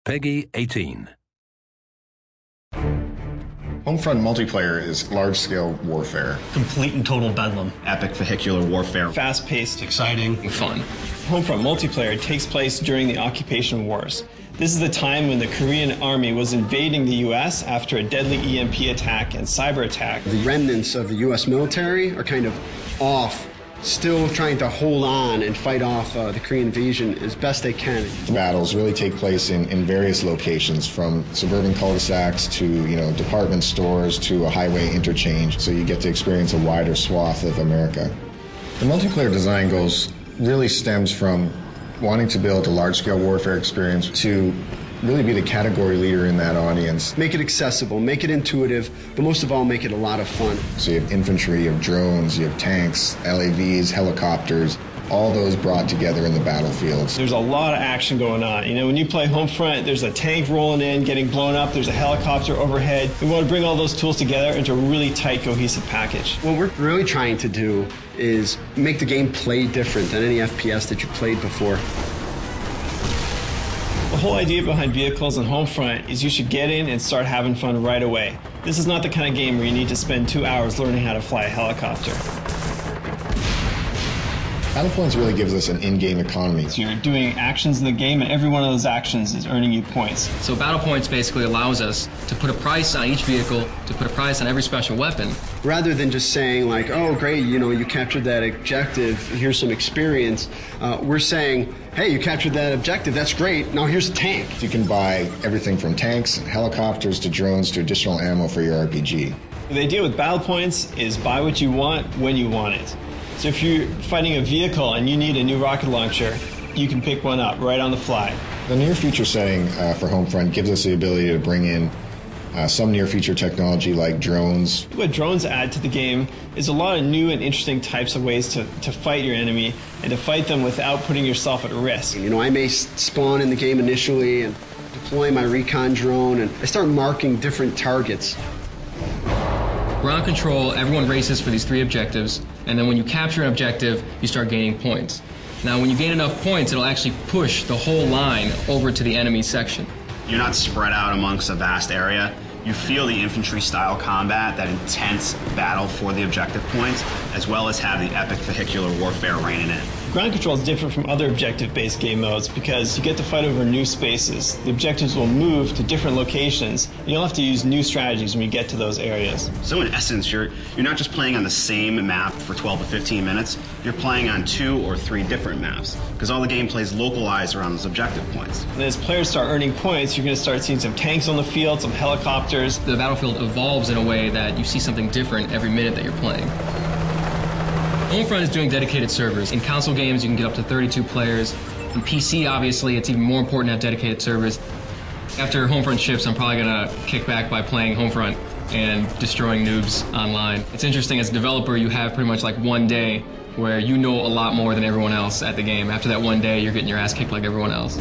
Peggy 18. Homefront multiplayer is large-scale warfare. Complete and total bedlam. Epic vehicular warfare. Fast-paced, exciting, and fun. Homefront multiplayer takes place during the occupation wars. This is the time when the Korean army was invading the U.S. after a deadly EMP attack and cyber attack. The remnants of the U.S. military are kind of off, still trying to hold on and fight off the Korean invasion as best they can. The battles really take place in various locations, from suburban cul-de-sacs to department stores to a highway interchange, so you get to experience a wider swath of America. The multiplayer design goals really stems from wanting to build a large-scale warfare experience to really be the category leader in that audience. Make it accessible, make it intuitive, but most of all, make it a lot of fun. So you have infantry, you have drones, you have tanks, LAVs, helicopters, all those brought together in the battlefields. There's a lot of action going on. When you play Homefront, there's a tank rolling in, getting blown up, there's a helicopter overhead. We want to bring all those tools together into a really tight, cohesive package. What we're really trying to do is make the game play different than any FPS that you played before. The whole idea behind vehicles and Homefront is you should get in and start having fun right away. This is not the kind of game where you need to spend 2 hours learning how to fly a helicopter. Battlepoints really gives us an in-game economy. So you're doing actions in the game, and every one of those actions is earning you points. So Battlepoints basically allows us to put a price on each vehicle, to put a price on every special weapon. Rather than just saying like, oh great, you captured that objective, here's some experience, we're saying, hey, you captured that objective, that's great, now here's a tank. You can buy everything from tanks, helicopters, to drones, to additional ammo for your RPG. The idea with Battlepoints is buy what you want when you want it. So if you're fighting a vehicle and you need a new rocket launcher, you can pick one up right on the fly. The near future setting for Homefront gives us the ability to bring in some near future technology like drones. What drones add to the game is a lot of new and interesting types of ways to fight your enemy and to fight them without putting yourself at risk. I may spawn in the game initially and deploy my recon drone, and I start marking different targets. Ground control, everyone races for these 3 objectives, and then when you capture an objective, you start gaining points. Now, when you gain enough points, it'll actually push the whole line over to the enemy section. You're not spread out amongst a vast area. You feel the infantry-style combat, that intense battle for the objective points, as well as have the epic vehicular warfare reigning in. Ground control is different from other objective-based game modes because you get to fight over new spaces. The objectives will move to different locations, and you'll have to use new strategies when you get to those areas. So in essence, you're not just playing on the same map for 12 to 15 minutes, you're playing on 2 or 3 different maps, because all the gameplay is localized around those objective points. And as players start earning points, you're going to start seeing some tanks on the field, some helicopters. The battlefield evolves in a way that you see something different every minute that you're playing. Homefront is doing dedicated servers. In console games, you can get up to 32 players. In PC, obviously, it's even more important to have dedicated servers. After Homefront ships, I'm probably going to kick back by playing Homefront and destroying noobs online. It's interesting, as a developer, you have pretty much like one day where you know a lot more than everyone else at the game. After that one day, you're getting your ass kicked like everyone else.